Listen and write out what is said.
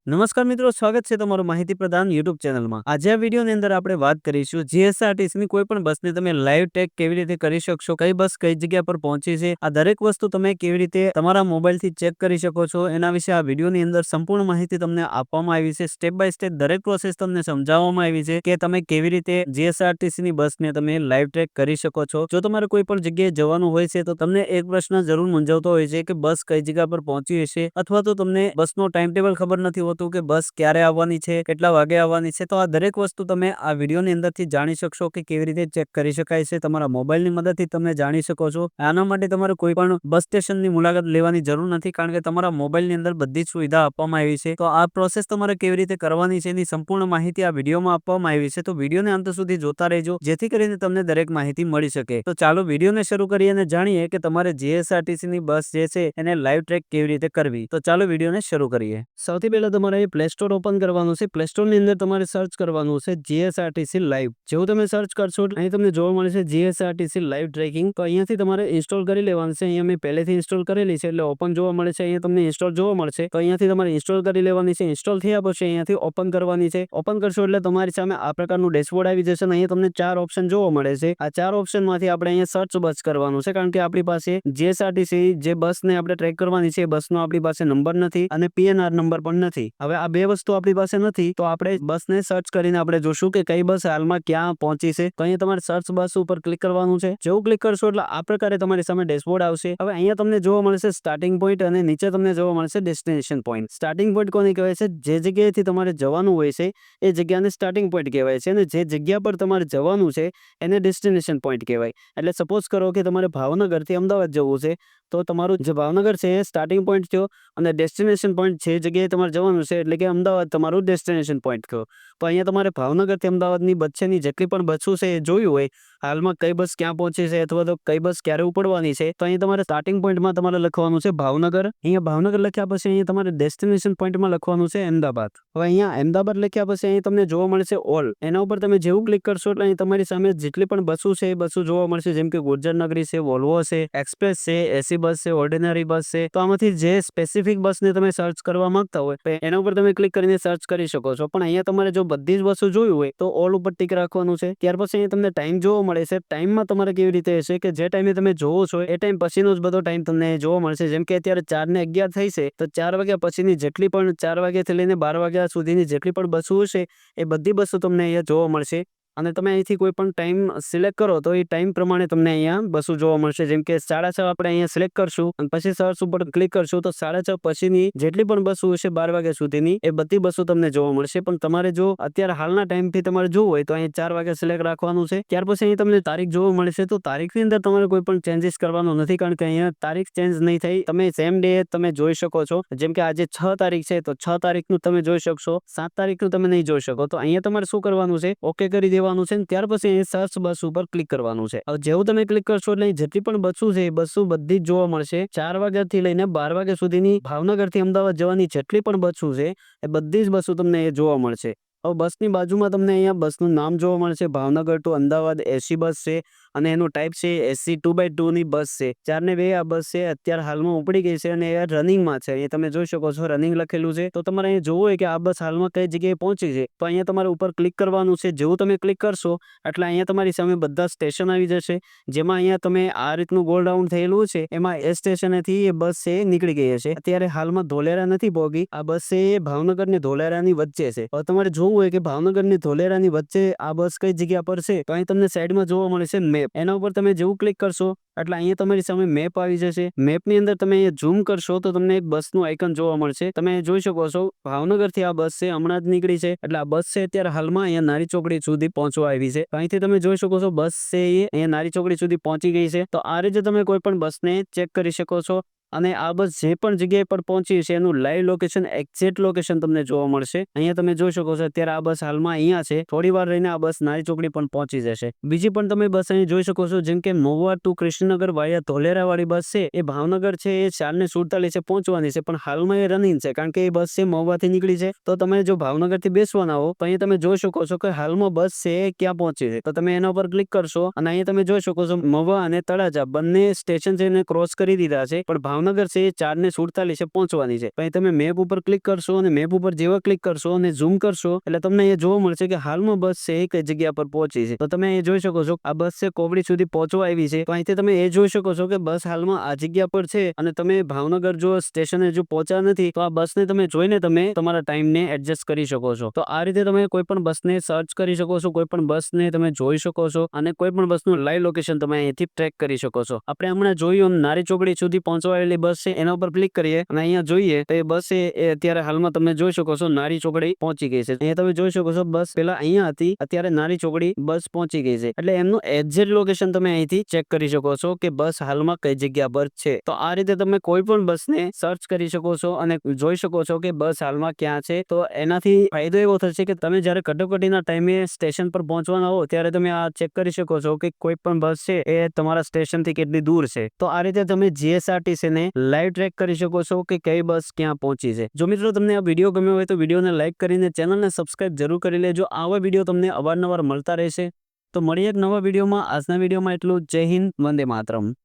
નમસ્કાર મિત્રો, સ્વાગત છે તમારું માહિતી પ્રદાન યુટ્યુબ ચેનલમાં। આજે આ વિડીયોની અંદર આપણે વાત કરીશું જીએસઆરટીસીની કોઈ પણ બસની તમે લાઈવ ટેગ કેવી રીતે કરી શકશો, કઈ બસ કઈ જગ્યા પર પહોંચી છે, આ દરેક વસ્તુ તમે કેવી રીતે તમારા મોબાઈલથી ચેક કરી શકો છો, એના વિશે આ વિડીયોની અંદર સંપૂર્ણ માહિતી તમને આપવામાં આવી છે। સ્ટેપ બાય સ્ટેપ દરેક પ્રોસેસ તમને સમજાવવામાં આવી છે કે તમે કેવી રીતે જીએસઆરટીસીની બસને તમે લાઈવ ટેગ કરી શકો છો। જો તમારે કોઈ પણ જગ્યાએ જવાનું હોય છે તો તમને એક પ્રશ્ન જરૂર મૂંઝવતો હોય છે કે બસ કઈ જગ્યા પર પહોંચી હશે, અથવા તો તમને બસનો ટાઈમ ટેબલ ખબર નથી હોતું કે બસ ક્યારે આવવાની છે, કેટલા વાગે આવવાની છે। તો આ દરેક વસ્તુ તમે આ વિડીયોની અંદરથી જાણી શકશો કે કેવી રીતે ચેક કરી શકાય છે, તમારા મોબાઈલની મદદથી તમે જાણી શકો છો। આના માટે તમારે કોઈ પણ બસ સ્ટેશનની મુલાકાત લેવાની જરૂર નથી, કારણ કે તમારા મોબાઈલની અંદર બધી જ સુવિધા આપવામાં આવી છે। તો આ પ્રોસેસ તમારે કેવી રીતે કરવાની છે એની સંપૂર્ણ માહિતી આ વિડીયોમાં આપવામાં આવી છે, તો વિડીયોને અંત સુધી જોતા રહેજો, જેથી કરીને તમને દરેક માહિતી મળી શકે। તો ચાલો વિડીયોને શરૂ કરીએ અને જાણીએ કે તમારે જીએસઆરટીસીની બસ જે છે એને લાઈવ ટ્રેક કેવી રીતે કરવી। તો ચાલો વિડીયોને શરૂ કરીએ। સૌથી પહેલા તમારે પ્લે સ્ટોર ઓપન કરવાનું છે। પ્લે સ્ટોર ની અંદર તમારે સર્ચ કરવાનું છે જીએસઆરટીસી લાઈવ। જેવું તમે સર્ચ કરશો અહીં તમને જોવા મળશે જીએસઆરટીસી લાઈવ ટ્રેકિંગ। તો અહીંયાથી તમારે ઇન્સ્ટોલ કરી લેવાનું છે। અહીંયા મેં પહેલેથી ઇન્સ્ટોલ કરેલી છે એટલે ઓપન જોવા મળે છે, અહીંયા તમને ઇન્સ્ટોલ જોવા મળશે, તો અહીંયાથી તમારે ઇન્સ્ટોલ કરી લેવાની છે। ઇન્સ્ટોલ થયા પછી અહીંયાથી ઓપન કરવાની છે। ઓપન કરશો એટલે તમારી સામે આ પ્રકારનું ડેશબોર્ડ આવી જશે। અહીંયા તમને 4 ઓપ્શન જોવા મળે છે। આ 4 ઓપ્શનમાંથી આપણે અહીંયા સર્ચ બસ કરવાનું છે, કારણ કે આપણી પાસે જીએસઆરટીસી જે બસને આપણે ટ્રેક કરવાની છે એ બસનો આપણી પાસે નંબર નથી અને પીએનઆર નંબર પણ નથી। હવે આ બે વસ્તુ આપણી પાસે નથી, તો આપણે બસને સર્ચ કરીને આપણે જોશું કે કઈ બસ હાલમાં ક્યાં પહોંચી છે। તો અહીંયા તમારે સર્ચ બસ ઉપર ક્લિક કરવાનું છે। જેવું ક્લિક કરશો એટલે આ પ્રકારે તમારી સામે ડેશબોર્ડ આવશે। હવે અહીંયા તમને જોવા મળશે સ્ટાર્ટિંગ પોઈન્ટ અને નીચે તમને જોવા મળશે ડેસ્ટિનેશન પોઈન્ટ। સ્ટાર્ટિંગ પોઈન્ટ કોને કહેવાય છે? જે જગ્યાએથી તમારે જવાનું હોય છે એ જગ્યાને સ્ટાર્ટિંગ પોઈન્ટ કહેવાય છે, અને જે જગ્યા પર તમારે જવાનું છે એને ડેસ્ટિનેશન પોઈન્ટ કહેવાય। એટલે સપોઝ કરો કે તમારે ભાવનગરથી અમદાવાદ જવું છે, તો તમારું જે ભાવનગર છે એ સ્ટાર્ટિંગ પોઈન્ટ થયો અને ડેસ્ટિનેશન પોઈન્ટ છે જગ્યાએ તમારે જવાનું છે એટલે કે અમદાવાદ તમારું ડેસ્ટિનેશન પોઈન્ટ થયો। તો અહીંયા તમારે ભાવનગરથી અમદાવાદની વચ્ચેની જેટલી પણ બસો છે એ જોયું હોય, હાલમાં કઈ બસ ક્યાં પહોંચી છે અથવા તો કઈ બસ ક્યારે ઉપડવાની છે, તો અહીંયા તમારે સ્ટાર્ટિંગ પોઈન્ટમાં તમારે લખવાનું છે ભાવનગર। અહીંયા ભાવનગર લખ્યા પછી અહીંયા તમારે ડેસ્ટિનેશન પોઈન્ટમાં લખવાનું છે અમદાવાદ। હવે અહીંયા અમદાવાદ લખ્યા પછી અહીં તમને જોવા મળશે ઓલ, એના ઉપર તમે જેવું ક્લિક કરશો એટલે અહીં તમારી સામે જેટલી પણ બસો છે એ બસો જોવા મળશે, જેમ કે ગુર્જરનગરી છે, વોલ્વો છે, એક્સપ્રેસ છે, એસી બસ છે, ઓર્ડિનરી બસ છે। તો આમાંથી જે સ્પેસિફિક બસને તમે સર્ચ કરવા માંગતા હોય એના ઉપર તમે ક્લિક કરીને સર્ચ કરી શકો છો। પણ અહીંયા તમારે જો બધી જ બસો જોયું હોય તો ઓલ ઉપર ટીક રાખવાનું છે। ત્યાર પછી અહીંયા તમને ટાઈમ જોવા મળે છે। ટાઈમમાં તમારે કેવી રીતે હશે કે જે ટાઈમે તમે જોવો છો એ ટાઈમ પછીનો જ બધો ટાઈમ તમને જોવા મળશે, જેમ કે અત્યારે 4:11 થઈ છે, તો 4 વાગ્યા પછીની જેટલી પણ 4 વાગ્યાથી લઈને 12 વાગ્યા સુધીની જેટલી પણ બસો હશે એ બધી બસો તમને અહીંયા જોવા મળશે। અને તમે અહીંથી કોઈ પણ ટાઈમ સિલેક્ટ કરો તો એ ટાઈમ પ્રમાણે તમને અહીંયા બસો જોવા મળશે, જેમ કે 6:30 આપણે અહીંયા સિલેક્ટ કરશું અને પછી સર્ચ ઉપર ક્લિક કરશું તો 6:30 પછીની જેટલી પણ બસો હશે 12 વાગ્યા સુધીની એ બધી બસો તમને જોવા મળશે। પણ તમારે જો અત્યારે હાલના ટાઈમથી તમારે જોવું હોય તો અહીં 4 વાગ્યા સિલેક્ટ રાખવાનું છે। ત્યાર પછી અહીં તમને તારીખ જોવા મળશે, તો તારીખની અંદર તમારે કોઈ પણ ચેન્જીસ કરવાનું નથી, કારણ કે અહીંયા તારીખ ચેન્જ નહીં થઈ, તમે સેમ ડે તમે જોઈ શકો છો। જેમ કે આજે 6 તારીખ છે તો 6 તારીખનું તમે જોઈ શકશો, 7 તારીખનું તમે નહીં જોઈ શકો। તો અહીંયા તમારે શું કરવાનું છે, ઓકે કરી દેવાનું છે। ત્યાર પછી અહીં સર્ચ બસ ઉપર ક્લિક કરવાનું છે। હવે જેવું તમે ક્લિક કરશો એટલે જેટલી પણ બસો છે એ બસો બધી જ જોવા મળશે। 4 વાગ્યાથી લઈને 12 વાગ્યા સુધીની ભાવનગરથી અમદાવાદ જવાની જેટલી પણ બસો છે એ બધી જ બસો તમને એ જોવા મળશે। હવે બસની બાજુમાં તમને અહીંયા બસનું નામ જોવા મળશે, ભાવનગર ટુ અમદાવાદ એસી બસ છે અને એનું ટાઈપ છે એસી 2x2 ની બસ છે। 4:02 આ બસ છે, અત્યારે હાલમાં ઉપડી ગઈ છે અને એ રનિંગમાં છે। અહીંયા તમે જોઈ શકો છો રનિંગ લખેલું છે। તો તમારે અહીંયા જોવું હોય કે આ બસ હાલમાં કઈ જગ્યાએ પહોંચી છે તો અહીંયા તમારે ઉપર ક્લિક કરવાનું છે। જેવું તમે ક્લિક કરશો એટલે અહીંયા તમારી સામે બધા સ્ટેશન આવી જશે, જેમાં અહીંયા તમે આ રીતનું ગોલ ડાઉન થયેલું છે એમાં એ સ્ટેશનેથી એ બસ છે નીકળી ગઈ હશે। અત્યારે હાલમાં ધોલેરા નથી પહોંચી, આ બસ છે એ ભાવનગર ને ધોલેરાની વચ્ચે છે। હવે તમારે જોવું હોય કે ભાવનગર ની ધોલેરાની વચ્ચે આ બસ કઈ જગ્યા પર છે તો અહીં તમને સાઈડમાં જોવા મળે છે મેપ, એના ઉપર તમે જેવું ક્લિક કરશો એટલે અહીંયા તમારી સામે મેપ આવી જશે। મેપની અંદર તમે અહીંયા ઝૂમ કરશો તો તમને એક બસનું આઇકન જોવા મળશે, તમે જોઈ શકો છો ભાવનગરથી આ બસ છે હમણાં જ નીકળી છે, એટલે આ બસ છે અત્યારે હાલમાં અહીંયા નારી ચોકડી સુધી પહોંચવા આવી છે। અહીંથી તમે જોઈ શકો છો બસ છે એ અહીંયા નારી ચોકડી સુધી પહોંચી ગઈ છે। તો આ રીતે તમે કોઈ પણ બસને ચેક કરી શકો છો અને આ બસ જે પણ જગ્યાએ પર પહોંચી છે એનું લાઈવ લોકેશન, એક્ઝેક્ટ લોકેશન તમને જોવા મળશે। અહીંયા તમે જોઈ શકો છો અત્યારે આ બસ હાલમાં અહીંયા છે, થોડી વાર રહીને આ બસ નારી ચોકડી પણ પહોંચી જશે। બીજી પણ તમે બસ અહીં જોઈ શકો છો, જેમ કે મહુવા ટુ કૃષ્ણનગર વાયા ધોલેરા વાળી બસ છે એ ભાવનગર છે એ 4:47 પહોંચવાની છે, પણ હાલમાં એ રનિંગ છે, કારણ કે એ બસ છે મહુવાથી નીકળી છે। તો તમે જો ભાવનગરથી બેસવાના હો તો અહીંયા તમે જોઈ શકો છો કે હાલમાં બસ છે એ ક્યાં પહોંચી છે, તો તમે એના ઉપર ક્લિક કરશો અને અહીંયા તમે જોઈ શકો છો મહુવા અને તળાજા બંને સ્ટેશન છે એને ક્રોસ કરી દીધા છે, પણ ભાવનગર છે એ 4:47 પહોંચવાની છે. પછી તમે મેપ ઉપર ક્લિક કરશો અને મેપ ઉપર જેવા ક્લિક કરશો અને ઝૂમ કરશો એટલે તમને એ જોવા મળશે કે હાલમાં બસ છે એ કઈ જગ્યા પર પહોંચી છે. તો તમે એ જોઈ શકો છો આ બસ છે કોવડી સુધી પહોંચવા આવી છે. તો અહીંથી તમે એ જોઈ શકો છો કે બસ હાલમાં આ જગ્યા પર છે અને તમે ભાવનગર જો સ્ટેશને જો પહોંચ્યા નથી તો આ બસને તમે જોઈને તમે તમારા ટાઈમને એડજસ્ટ કરી શકો છો. તો આ રીતે તમે કોઈ પણ બસને સર્ચ કરી શકો છો, કોઈ પણ બસને તમે જોઈ શકો છો અને કોઈ પણ બસનું લાઈવ લોકેશન તમે અહીંથી ટ્રેક કરી શકો છો. આપણે હમણાં જોયું નારી ચોકડી સુધી પહોંચવા આવેલી બસ છે એના ઉપર ક્લિક કરીએ અને અહીંયા જોઈએ તો એ બસ છે એ અત્યારે હાલમાં તમે જોઈ શકો છો નારી ચોકડી પહોંચી ગઈ છે. અહીંયા તમે જોઈ શકો છો બસ પેલા અહીંયા હતી, અત્યારે નારી ચોકડી બસ પહોંચી ગઈ છે. એટલે એમનું એક્ઝેક્ટ લોકેશન તમે અહીંથી ચેક કરી શકો છો કે બસ હાલમાં કઈ જગ્યા પર છે. તો આ રીતે તમે કોઈ પણ બસને સર્ચ કરી શકો છો અને જોઈ શકો છો કે બસ હાલમાં ક્યાં છે. તો એનાથી ફાયદો એવો થશે કે તમે જ્યારે કટોકટીના ટાઈમે સ્ટેશન પર પહોંચવાના હો ત્યારે તમે આ ચેક કરી શકો છો કે કોઈ પણ બસ છે એ તમારા સ્ટેશનથી કેટલી દૂર છે. તો આ રીતે તમે GSRTC ને લાઈવ ટ્રેક કરી શકો છો કે કઈ બસ ક્યાં પહોંચી છે. જો મિત્રો તમને આ વિડીયો ગમ્યો હોય તો વિડીયોને લાઈક કરીને ચેનલને સબસ્ક્રાઇબ જરૂર કરી લેજો. આવા વિડીયો તમને અવારનવાર મળતા રહેશે. તો મળીએ એક નવા વિડીયોમાં. આજના વિડીયોમાં એટલું. જય હિન્દ, વંદે માતરમ.